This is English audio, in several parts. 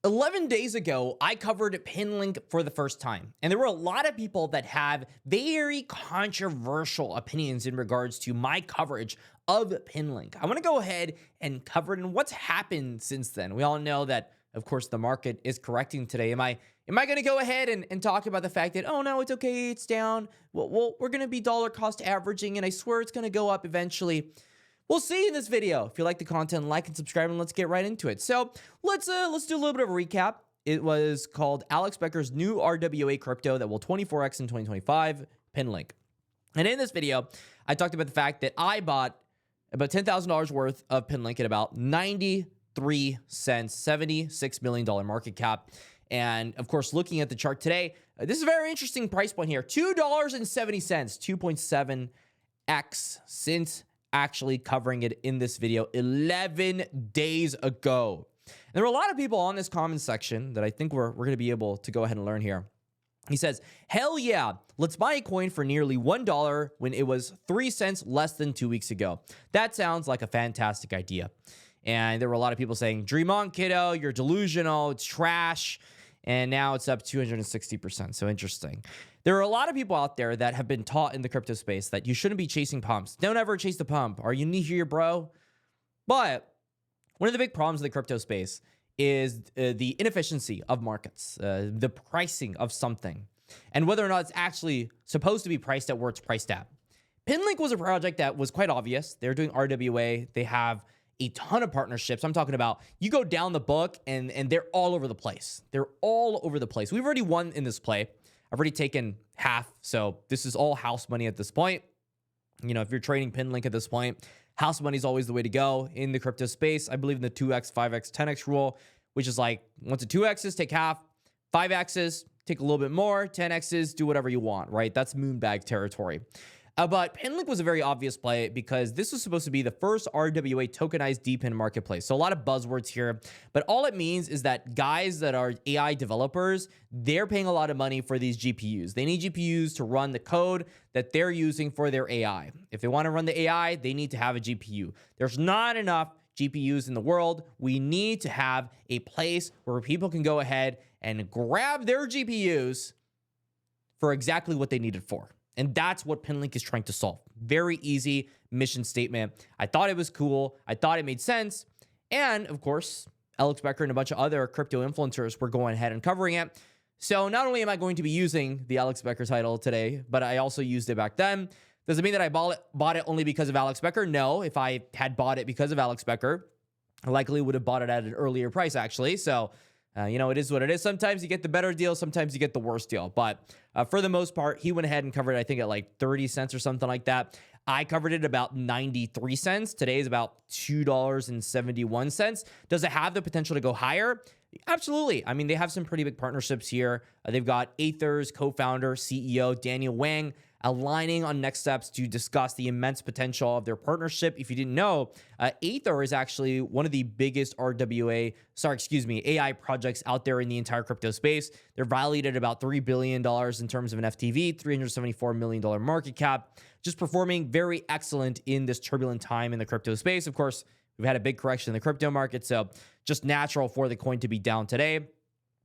11 days ago, I covered Pinlink for the first time, and there were a lot of people that have very controversial opinions in regards to my coverage of Pinlink. I want to go ahead and cover it and what's happened since then. We all know that, of course, the market is correcting today. Am I going to go ahead and talk about the fact that, oh no, it's okay, it's down. Well, we're going to be dollar cost averaging, and I swear it's going to go up eventually. We'll see in this video. If you like the content, like and subscribe, and let's get right into it. So let's do a little bit of a recap. It was called Alex Becker's new RWA crypto that will 24x in 2025, Pinlink. And in this video, I talked about the fact that I bought about $10,000 worth of Pinlink at about 93 cents, $76 million market cap. And of course, looking at the chart today, this is a very interesting price point here. $2.70, 2.7x since actually covering it in this video 11 days ago. And there were a lot of people on this comment section that I think we're going to be able to go ahead and learn here. He says, hell yeah, let's buy a coin for nearly $1 when it was 3 cents less than 2 weeks ago. That sounds like a fantastic idea. And there were a lot of people saying, dream on, kiddo, you're delusional, it's trash. And now it's up 260%. So interesting. There are a lot of people out there that have been taught in the crypto space that you shouldn't be chasing pumps. Don't ever chase the pump. Are you new here, bro? But one of the big problems in the crypto space is the inefficiency of markets, the pricing of something, and whether or not it's actually supposed to be priced at where it's priced at. Pinlink was a project that was quite obvious. They're doing RWA. They have a ton of partnerships. I'm talking about you go down the book and they're all over the place. They're all over the place. We've already won in this play. I've already taken half. So this is all house money at this point. You know, if you're trading Pinlink at this point, house money is always the way to go in the crypto space. I believe in the 2x, 5x, 10x rule, which is like once the 2x's, take half, 5x's, take a little bit more, 10x's, do whatever you want, right? That's moonbag territory. But Pinlink was a very obvious play because this was supposed to be the first RWA tokenized DePIN marketplace. So a lot of buzzwords here, but all it means is that guys that are AI developers, they're paying a lot of money for these GPUs. They need GPUs to run the code that they're using for their AI. If they want to run the AI, they need to have a GPU. There's not enough GPUs in the world. We need to have a place where people can go ahead and grab their GPUs for exactly what they need it for. And that's what Pinlink is trying to solve. Very easy mission statement. I thought it was cool. I thought it made sense. And of course, Alex Becker and a bunch of other crypto influencers were going ahead and covering it. So not only am I going to be using the Alex Becker title today, but I also used it back then. Does it mean that I bought it only because of Alex Becker? No. If I had bought it because of Alex Becker, I likely would have bought it at an earlier price, actually. So it is what it is. Sometimes you get the better deal. Sometimes you get the worst deal. But for the most part, he went ahead and covered it, I think, at like 30 cents or something like that. I covered it about 93 cents. Today is about $2.71. Does it have the potential to go higher? Absolutely. I mean, they have some pretty big partnerships here. They've got Aether's co-founder, CEO, Daniel Wang, aligning on next steps to discuss the immense potential of their partnership. If you didn't know, Aether is actually one of the biggest AI projects out there in the entire crypto space. They're valued at about $3 billion in terms of an FTV, $374 million market cap, just performing very excellent in this turbulent time in the crypto space. Of course, we've had a big correction in the crypto market, so just natural for the coin to be down today.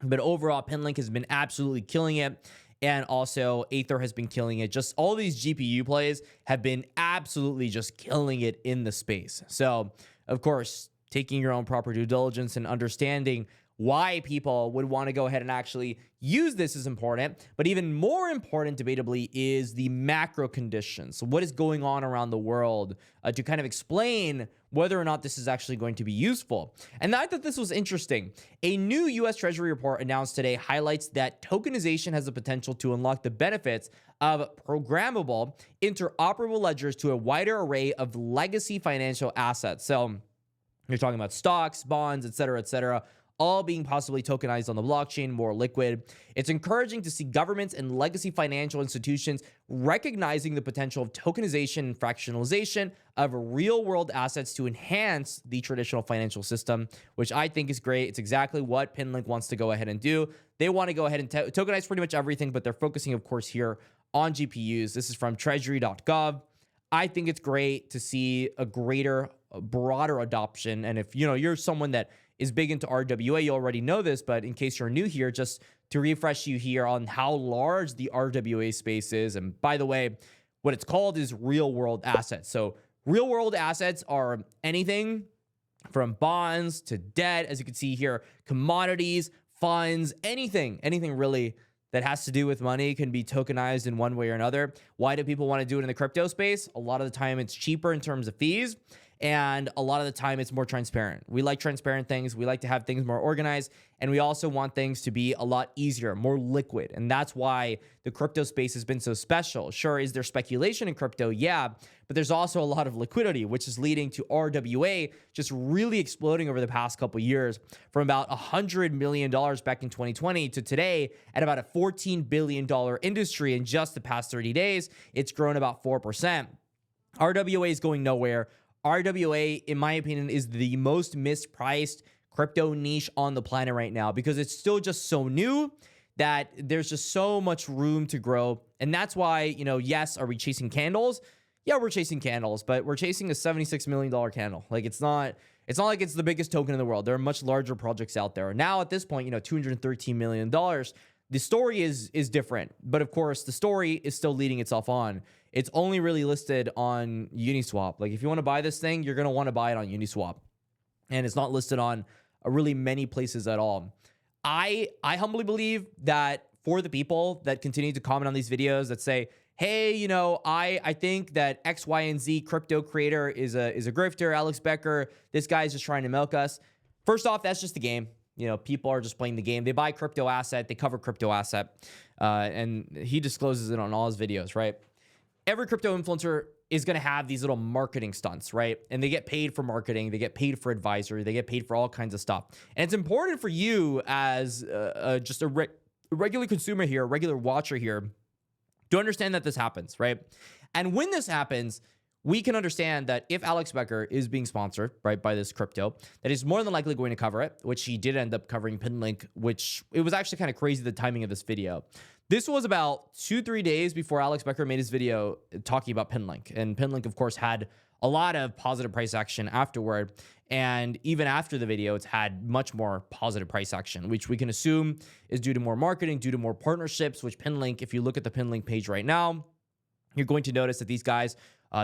But overall, Pinlink has been absolutely killing it. And also, Aether has been killing it. Just all these GPU plays have been absolutely just killing it in the space. So, of course, taking your own proper due diligence and understanding why people would want to go ahead and actually use this is important. But even more important, debatably, is the macro conditions. So what is going on around the world to kind of explain whether or not this is actually going to be useful. And I thought this was interesting. A new U.S. Treasury report announced today highlights that tokenization has the potential to unlock the benefits of programmable, interoperable ledgers to a wider array of legacy financial assets. So you're talking about stocks, bonds, et cetera, all being possibly tokenized on the blockchain, more liquid. It's encouraging to see governments and legacy financial institutions recognizing the potential of tokenization and fractionalization of real-world assets to enhance the traditional financial system, which I think is great. It's exactly what Pinlink wants to go ahead and do. They want to go ahead and tokenize pretty much everything, but they're focusing, of course, here on GPUs. This is from treasury.gov. I think it's great to see a broader adoption. And if you're someone that is big into RWA. You already know this, but in case you're new here, just to refresh you here on how large the RWA space is. And by the way, what it's called is real world assets. So real world assets are anything from bonds to debt, as you can see here, commodities, funds, anything really that has to do with money can be tokenized in one way or another. Why do people want to do it in the crypto space? A lot of the time it's cheaper in terms of fees, and a lot of the time it's more transparent. We like transparent things. We like to have things more organized, and we also want things to be a lot easier, more liquid. And that's why the crypto space has been so special. Sure, is there speculation in crypto? Yeah, but there's also a lot of liquidity, which is leading to RWA just really exploding over the past couple of years, from about $100 million back in 2020 to today at about a $14 billion industry. In just the past 30 days, it's grown about 4%. RWA is going nowhere. RWA, in my opinion, is the most mispriced crypto niche on the planet right now, because it's still just so new that there's just so much room to grow. And that's why, yes, are we chasing candles? Yeah, we're chasing candles, but we're chasing a $76 million candle. Like, it's not like it's the biggest token in the world. There are much larger projects out there. Now at this point, $213 million. The story is different, but of course the story is still leading itself on. It's only really listed on Uniswap. Like, if you want to buy this thing, you're going to want to buy it on Uniswap. And it's not listed on really many places at all. I humbly believe that for the people that continue to comment on these videos that say, hey, I think that X, Y, and Z crypto creator is a grifter, Alex Becker, this guy's just trying to milk us. First off, that's just the game. People are just playing the game. They buy crypto asset, they cover crypto asset, and he discloses it on all his videos, right? Every crypto influencer is going to have these little marketing stunts, right? And they get paid for marketing, they get paid for advisory, they get paid for all kinds of stuff. And it's important for you as just a regular consumer here, a regular watcher here, to understand that this happens, right? And when this happens, we can understand that if Alex Becker is being sponsored, right, by this crypto, that he's more than likely going to cover it, which he did end up covering Pinlink, which it was actually kind of crazy, the timing of this video. This was about 2-3 days before Alex Becker made his video talking about Pinlink. And Pinlink, of course, had a lot of positive price action afterward. And even after the video, it's had much more positive price action, which we can assume is due to more marketing, due to more partnerships, which Pinlink, if you look at the Pinlink page right now, you're going to notice that these guys,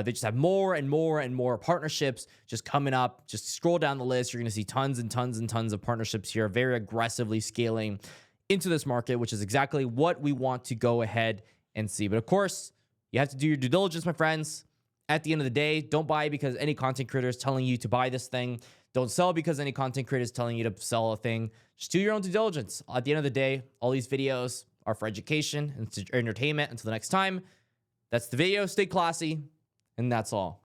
they just have more and more and more partnerships just coming up. Just scroll down the list. You're going to see tons and tons and tons of partnerships here, very aggressively scaling into this market, which is exactly what we want to go ahead and see. But of course, you have to do your due diligence, my friends. At the end of the day, don't buy because any content creator is telling you to buy this thing. Don't sell because any content creator is telling you to sell a thing. Just do your own due diligence. At the end of the day, all these videos are for education and entertainment. Until the next time, that's the video. Stay classy, and that's all.